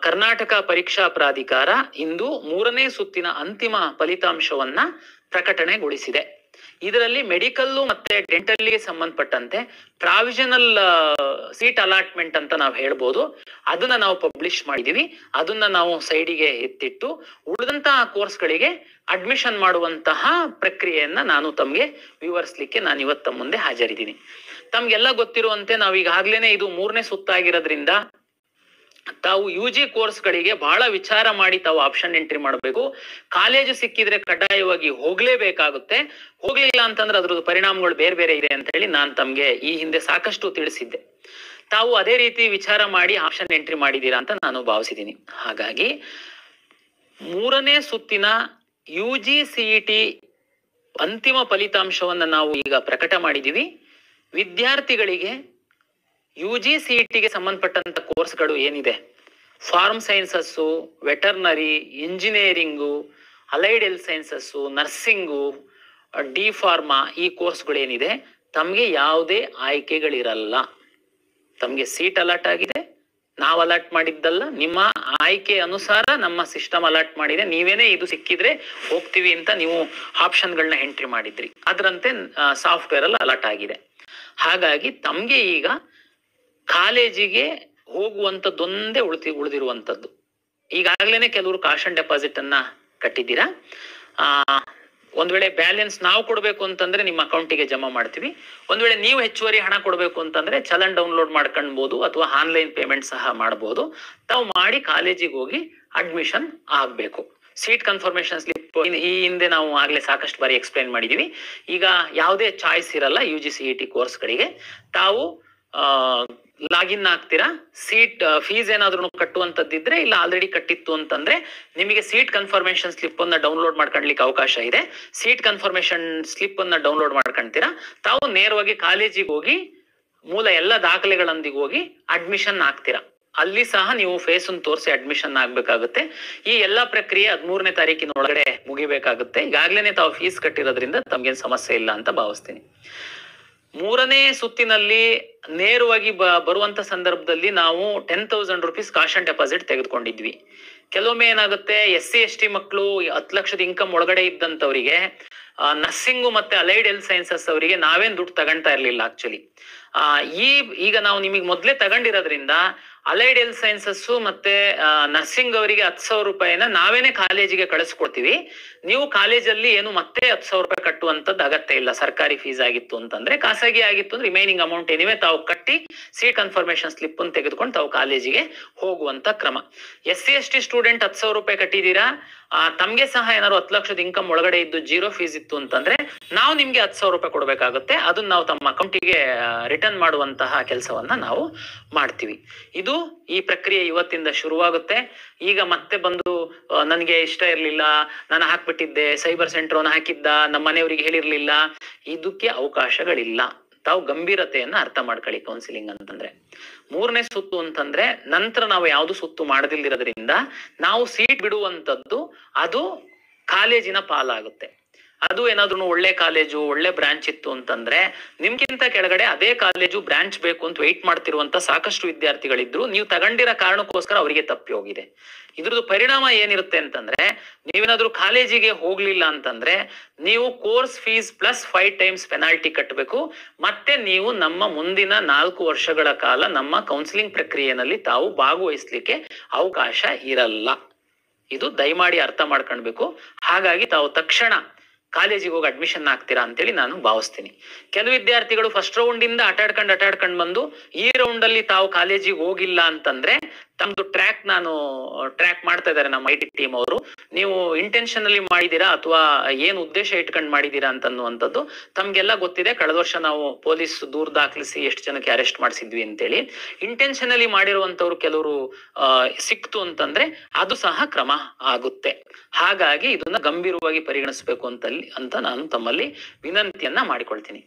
ಕರ್ನಾಟಕ ಪರೀಕ್ಷಾ ಪ್ರಾಧಿಕಾರ ಇಂದು 3ನೇ ಸುತ್ತಿನ ಅಂತಿಮ ಫಲಿತಾಂಶವನ್ನ ಪ್ರಕಟಣೆಗೊಳಿಸಿದೆ. ಇದರಲ್ಲಿ ಮೆಡಿಕಲ್ಲು ಮತ್ತೆ ಡೆಂಟಲ್ಗೆ ಸಂಬಂಧಪಟ್ಟಂತೆ ಪ್ರಾವಿಷನಲ್ ಸೀಟ್ ಅಲಾಟ್ಮೆಂಟ್ ಅಂತ ನಾವು ಹೇಳ್ಬೋದು, ಅದನ್ನ ನಾವು ಪಬ್ಲಿಷ್ ಮಾಡಿದೀವಿ. ಅದನ್ನ ನಾವು ಸೈಡಿಗೆ ಎತ್ತಿಟ್ಟು ಉಳಿದಂತಹ ಕೋರ್ಸ್ಗಳಿಗೆ ಅಡ್ಮಿಷನ್ ಮಾಡುವಂತಹ ಪ್ರಕ್ರಿಯೆಯನ್ನ ನಾನು ತಮ್ಗೆ ವಿವರಿಸಲಿಕ್ಕೆ ನಾನು ಇವತ್ತ ಮುಂದೆ ಹಾಜರಿದ್ದೀನಿ. ತಮ್ಗೆಲ್ಲ ಗೊತ್ತಿರುವಂತೆ ನಾವು ಈಗಾಗ್ಲೇನೆ ಇದು 3ನೇ ಸುತ್ತಾಗಿರೋದ್ರಿಂದ ತಾವು UG ಕೋರ್ಸ್ಗಳಿಗೆ ಬಹಳ ವಿಚಾರ ಮಾಡಿ ತಾವು ಆಪ್ಷನ್ ಎಂಟ್ರಿ ಮಾಡಬೇಕು. ಕಾಲೇಜು ಸಿಕ್ಕಿದ್ರೆ ಕಡ್ಡಾಯವಾಗಿ ಹೋಗ್ಲೇಬೇಕಾಗುತ್ತೆ. ಹೋಗ್ಲಿಲ್ಲ ಅಂತಂದ್ರೆ ಅದ್ರದ್ದು ಪರಿಣಾಮಗಳು ಬೇರೆ ಬೇರೆ ಇದೆ ಅಂತ ಹೇಳಿ ನಾನು ತಮ್ಗೆ ಈ ಹಿಂದೆ ಸಾಕಷ್ಟು ತಿಳಿಸಿದ್ದೆ. ತಾವು ಅದೇ ರೀತಿ ವಿಚಾರ ಮಾಡಿ ಆಪ್ಷನ್ ಎಂಟ್ರಿ ಮಾಡಿದೀರಾ ಅಂತ ನಾನು ಭಾವಿಸಿದ್ದೀನಿ. ಹಾಗಾಗಿ 3ನೇ ಸುತ್ತಿನ UG CET ಅಂತಿಮ ಫಲಿತಾಂಶವನ್ನ ನಾವು ಈಗ ಪ್ರಕಟ ಮಾಡಿದೀವಿ. ವಿದ್ಯಾರ್ಥಿಗಳಿಗೆ UG CETಗೆ ಸಂಬಂಧಪಟ್ಟಂತ ಕೋರ್ಸ್ಗಳು ಏನಿದೆ, farm sciences, veterinary, engineering, allied health sciences, nursing, D pharma, ಈ ಕೋರ್ಸ್ಗಳು ಏನಿದೆ ತಮಗೆ ಯಾವುದೇ ಆಯ್ಕೆಗಳಿರಲ್ಲ. ತಮಗೆ ಸೀಟ್ ಅಲಾಟ್ ಆಗಿದೆ, ನಾವು ಅಲಾಟ್ ಮಾಡಿದ್ದಲ್ಲ, ನಿಮ್ಮ ಆಯ್ಕೆ ಅನುಸಾರ ನಮ್ಮ ಸಿಸ್ಟಮ್ ಅಲಾಟ್ ಮಾಡಿದೆ. ನೀವೇನೇ ಇದು ಸಿಕ್ಕಿದ್ರೆ ಹೋಗ್ತೀವಿ ಅಂತ ನೀವು ಆಪ್ಷನ್ಗಳನ್ನ ಎಂಟ್ರಿ ಮಾಡಿದ್ರಿ, ಅದರಂತೆ ಸಾಫ್ಟ್ವೇರ್ ಅಲ್ಲಿ ಅಲಾಟ್ ಆಗಿದೆ. ಹಾಗಾಗಿ ತಮ್ಗೆ ಈಗ ಕಾಲೇಜಿಗೆ ಹೋಗುವಂಥದ್ದೊಂದೇ ಉಳಿದಿರುವಂಥದ್ದು. ಈಗಾಗ್ಲೇನೆ ಕೆಲವರು ಕಾಶನ್ ಡೆಪಾಸಿಟ್ ಅನ್ನ ಕಟ್ಟಿದ್ದೀರಾ. ಒಂದ್ ವೇಳೆ ಬ್ಯಾಲೆನ್ಸ್ ನಾವು ಕೊಡ್ಬೇಕು ಅಂತಂದ್ರೆ ನಿಮ್ಮ ಅಕೌಂಟಿಗೆ ಜಮಾ ಮಾಡ್ತೀವಿ. ಒಂದ್ ವೇಳೆ ನೀವು ಹೆಚ್ಚುವರಿ ಹಣ ಕೊಡ್ಬೇಕು ಅಂತಂದ್ರೆ ಚಲನ್ ಡೌನ್ಲೋಡ್ ಮಾಡ್ಕೊಳ್ಬಹುದು ಅಥವಾ ಆನ್ಲೈನ್ ಪೇಮೆಂಟ್ ಸಹ ಮಾಡಬಹುದು. ತಾವು ಮಾಡಿ ಕಾಲೇಜಿಗೆ ಹೋಗಿ ಅಡ್ಮಿಷನ್ ಆಗ್ಬೇಕು. ಸೀಟ್ ಕನ್ಫರ್ಮೇಶನ್ ಸ್ಲಿಪ್ ಈ ಹಿಂದೆ ನಾವು ಆಗ್ಲೇ ಸಾಕಷ್ಟು ಬಾರಿ ಎಕ್ಸ್ಪ್ಲೈನ್ ಮಾಡಿದೀವಿ. ಈಗ ಯಾವುದೇ ಚಾಯ್ಸ್ ಇರಲ್ಲ UG CET ಕೋರ್ಸ್ಗಳಿಗೆ. ತಾವು ಲಾಗಿನ್ ಆಗ್ತೀರಾ, ಸೀಟ್ ಫೀಸ್ ಏನಾದ್ರೂ ಕಟ್ಟುವಂತದ್ದಿದ್ರೆ, ಇಲ್ಲ ಆಲ್ರೆಡಿ ಕಟ್ಟಿತ್ತು ಅಂತಂದ್ರೆ ನಿಮಗೆ ಸೀಟ್ ಕನ್ಫರ್ಮೇಶನ್ ಸ್ಲಿಪ್ ಅನ್ನ ಡೌನ್ಲೋಡ್ ಮಾಡ್ಕೊಳ್ಲಿಕ್ಕೆ ಅವಕಾಶ ಇದೆ. ಸೀಟ್ ಕನ್ಫರ್ಮೇಶನ್ ಸ್ಲಿಪ್ ಅನ್ನ ಡೌನ್ಲೋಡ್ ಮಾಡ್ಕೊಂತೀರಾ, ತಾವು ನೇರವಾಗಿ ಕಾಲೇಜಿಗೆ ಹೋಗಿ ಮೂಲ ಎಲ್ಲ ದಾಖಲೆಗಳೊಂದಿಗೆ ಹೋಗಿ ಅಡ್ಮಿಷನ್ ಆಗ್ತೀರಾ. ಅಲ್ಲಿ ಸಹ ನೀವು ಫೇಸ್ ಅನ್ನು ತೋರಿಸಿ ಅಡ್ಮಿಷನ್ ಆಗ್ಬೇಕಾಗುತ್ತೆ. ಈ ಎಲ್ಲಾ ಪ್ರಕ್ರಿಯೆ 13ನೇ ತಾರೀಕಿನ ಒಳಗಡೆ ಮುಗಿಬೇಕಾಗುತ್ತೆ. ಈಗಾಗ್ಲೇನೆ ತಾವು ಫೀಸ್ ಕಟ್ಟಿರೋದ್ರಿಂದ ತಮ್ಗೇನ್ ಸಮಸ್ಯೆ ಇಲ್ಲ ಅಂತ ಭಾವಿಸ್ತೀನಿ. 3ನೇ ಸುತ್ತಿನಲ್ಲಿ ನೇರವಾಗಿ ಬರುವಂತ ಸಂದರ್ಭದಲ್ಲಿ ನಾವು 10,000 ರೂಪೀಸ್ ಕಾಶನ್ ಡೆಪಾಸಿಟ್ ತೆಗೆದುಕೊಂಡಿದ್ವಿ. ಕೆಲವೊಮ್ಮೆ ಏನಾಗುತ್ತೆ, SC ST ಮಕ್ಕಳು 10 ಲಕ್ಷದ ಇನ್ಕಮ್ ಒಳಗಡೆ ಇದ್ದಂತವರಿಗೆ ನರ್ಸಿಂಗು ಮತ್ತೆ ಅಲೈಡ್ ಹೆಲ್ತ್ ಸೈನ್ಸಸ್ ಅವರಿಗೆ ನಾವೇನ್ ದುಡ್ಡು ತಗೊಂತಾ ಇರ್ಲಿಲ್ಲ ಆಕ್ಚುಲಿ. ಈಗ ನಾವು ನಿಮಗೆ ಮೊದ್ಲೇ ತಗೊಂಡಿರೋದ್ರಿಂದ ಅಲೈಡ್ ಹೆಲ್ತ್ ಸೈನ್ಸಸ್ ಮತ್ತೆ ನರ್ಸಿಂಗ್ ಅವರಿಗೆ 10,000 ರೂಪಾಯಿನ ನಾವೇನೆ ಕಾಲೇಜಿಗೆ ಕಳಿಸ್ಕೊಡ್ತೀವಿ. ನೀವು ಕಾಲೇಜಲ್ಲಿ ಏನು ಮತ್ತೆ 10,000 ರೂಪಾಯಿ ಕಟ್ಟುವಂತದ್ದು ಅಗತ್ಯ ಇಲ್ಲ. ಸರ್ಕಾರಿ ಫೀಸ್ ಆಗಿತ್ತು ಅಂತಂದ್ರೆ, ಖಾಸಗಿ ಆಗಿತ್ತು ಅಂದ್ರೆ ರಿಮೈನಿಂಗ್ ಅಮೌಂಟ್ ಏನಿವೆ ತಾವು ಕಟ್ಟಿ ಸೀಟ್ ಕನ್ಫರ್ಮೇಶನ್ ಸ್ಲಿಪ್ ಅನ್ನು ತೆಗೆದುಕೊಂಡು ತಾವು ಕಾಲೇಜಿಗೆ ಹೋಗುವಂತ ಕ್ರಮ. SC ST ಸ್ಟೂಡೆಂಟ್ 10,000 ರೂಪಾಯಿ ಕಟ್ಟಿದೀರಾ, ತಮ್ಗೆ ಸಹ ಏನಾದ್ರು 10 ಲಕ್ಷದ ಇನ್ಕಮ್ ಒಳಗಡೆ ಇದ್ದು ಜೀರೋ ಫೀಸ್ ಇತ್ತು ಅಂತಂದ್ರೆ ನಾವು ನಿಮ್ಗೆ 10,000 ರೂಪಾಯಿ ಕೊಡ್ಬೇಕಾಗುತ್ತೆ. ಅದನ್ನ ನಾವು ತಮ್ಮ ಅಕೌಂಟಿಗೆ ರಿಟರ್ನ್ ಮಾಡುವಂತಹ ಕೆಲಸವನ್ನ ನಾವು ಮಾಡ್ತೀವಿ. ಇದು ಈ ಪ್ರಕ್ರಿಯೆ ಇವತ್ತಿಂದ ಶುರುವಾಗುತ್ತೆ. ಈಗ ಮತ್ತೆ ಬಂದು ನನಗೆ ಇಷ್ಟ ಇರ್ಲಿಲ್ಲ, ನಾನು ಹಾಕ್ಬಿಟ್ಟಿದ್ದೆ, ಸೈಬರ್ ಸೆಂಟರ್ ಹಾಕಿದ್ದ, ನಮ್ಮ ಮನೆಯವರಿಗೆ ಹೇಳಿರ್ಲಿಲ್ಲ, ಇದಕ್ಕೆ ಅವಕಾಶಗಳಿಲ್ಲ. ತಾವು ಗಂಭೀರತೆಯನ್ನ ಅರ್ಥ ಮಾಡ್ಕೊಳ್ಳಿ. ಕೌನ್ಸಿಲಿಂಗ್ ಅಂತಂದ್ರೆ 3ನೇ ಸುತ್ತು ಅಂತಂದ್ರೆ ನಂತರ ನಾವು ಯಾವ್ದು ಸುತ್ತು ಮಾಡದಿಲ್ಲಿರೋದ್ರಿಂದ ನಾವು ಸೀಟ್ ಬಿಡುವಂತದ್ದು ಅದು ಕಾಲೇಜಿನ ಪಾಲಾಗುತ್ತೆ. ಅದು ಏನಾದ್ರು ಒಳ್ಳೆ ಕಾಲೇಜು, ಒಳ್ಳೆ ಬ್ರಾಂಚ್ ಇತ್ತು ಅಂತಂದ್ರೆ ನಿಮ್ಗಿಂತ ಕೆಳಗಡೆ ಅದೇ ಕಾಲೇಜು ಬ್ರಾಂಚ್ ಬೇಕು ಅಂತ ವೆಯ್ಟ್ ಮಾಡ್ತಿರುವಂತ ಸಾಕಷ್ಟು ವಿದ್ಯಾರ್ಥಿಗಳಿದ್ರು. ನೀವು ತಗೊಂಡಿರೋ ಕಾರಣಕ್ಕೋಸ್ಕರ ಅವರಿಗೆ ತಪ್ಪಿ ಹೋಗಿದೆ. ಇದ್ರದ್ದು ಪರಿಣಾಮ ಏನಿರುತ್ತೆ ಅಂತಂದ್ರೆ, ನೀವೇನಾದ್ರೂ ಕಾಲೇಜಿಗೆ ಹೋಗ್ಲಿಲ್ಲ ಅಂತಂದ್ರೆ ನೀವು course fees plus 5 times penalty ಕಟ್ಟಬೇಕು. ಮತ್ತೆ ನೀವು ನಮ್ಮ ಮುಂದಿನ 4 ವರ್ಷಗಳ ಕಾಲ ನಮ್ಮ ಕೌನ್ಸಿಲಿಂಗ್ ಪ್ರಕ್ರಿಯೆಯಲ್ಲಿ ತಾವು ಭಾಗವಹಿಸ್ಲಿಕ್ಕೆ ಅವಕಾಶ ಇರಲ್ಲ. ಇದು ದಯಮಾಡಿ ಅರ್ಥ ಮಾಡ್ಕೊಳ್ಬೇಕು. ಹಾಗಾಗಿ ತಾವು ತಕ್ಷಣ ಕಾಲೇಜಿಗೆ ಹೋಗಿ ಅಡ್ಮಿಷನ್ ಆಗ್ತೀರಾ ಅಂತೇಳಿ ನಾನು ಭಾವಿಸ್ತೀನಿ. ಕೆಲವು ವಿದ್ಯಾರ್ಥಿಗಳು ಫಸ್ಟ್ ರೌಂಡ್ ಇಂದ ಅಟಾಡ್ಕೊಂಡು ಬಂದು ಈ ರೌಂಡ್ ಅಲ್ಲಿ ತಾವು ಕಾಲೇಜಿಗೆ ಹೋಗಿಲ್ಲ ಅಂತಂದ್ರೆ ತಮ್ದು ಟ್ರ್ಯಾಕ್ ಮಾಡ್ತಾ ಇದ್ದಾರೆ ನಮ್ಮ IT ಟೀಮ್ ಅವರು. ನೀವು ಇಂಟೆನ್ಷನಲಿ ಮಾಡಿದೀರಾ ಅಥವಾ ಏನ್ ಉದ್ದೇಶ ಇಟ್ಕೊಂಡು ಮಾಡಿದೀರಾ ಅಂತನ್ನುವಂಥದ್ದು ತಮ್ಗೆಲ್ಲ ಗೊತ್ತಿದೆ. ಕಳೆದ ವರ್ಷ ನಾವು ಪೊಲೀಸ್ ದೂರು ದಾಖಲಿಸಿ ಎಷ್ಟು ಜನಕ್ಕೆ ಅರೆಸ್ಟ್ ಮಾಡಿಸಿದ್ವಿ ಅಂತೇಳಿ. ಇಂಟೆನ್ಷನಲಿ ಮಾಡಿರುವಂತವ್ರು ಕೆಲವರು ಸಿಕ್ತು ಅಂತಂದ್ರೆ ಅದು ಸಹ ಕ್ರಮ ಆಗುತ್ತೆ. ಹಾಗಾಗಿ ಇದನ್ನ ಗಂಭೀರವಾಗಿ ಪರಿಗಣಿಸಬೇಕು ಅಂತ ನಾನು ತಮ್ಮಲ್ಲಿ ವಿನಂತಿಯನ್ನ ಮಾಡಿಕೊಳ್ತೀನಿ.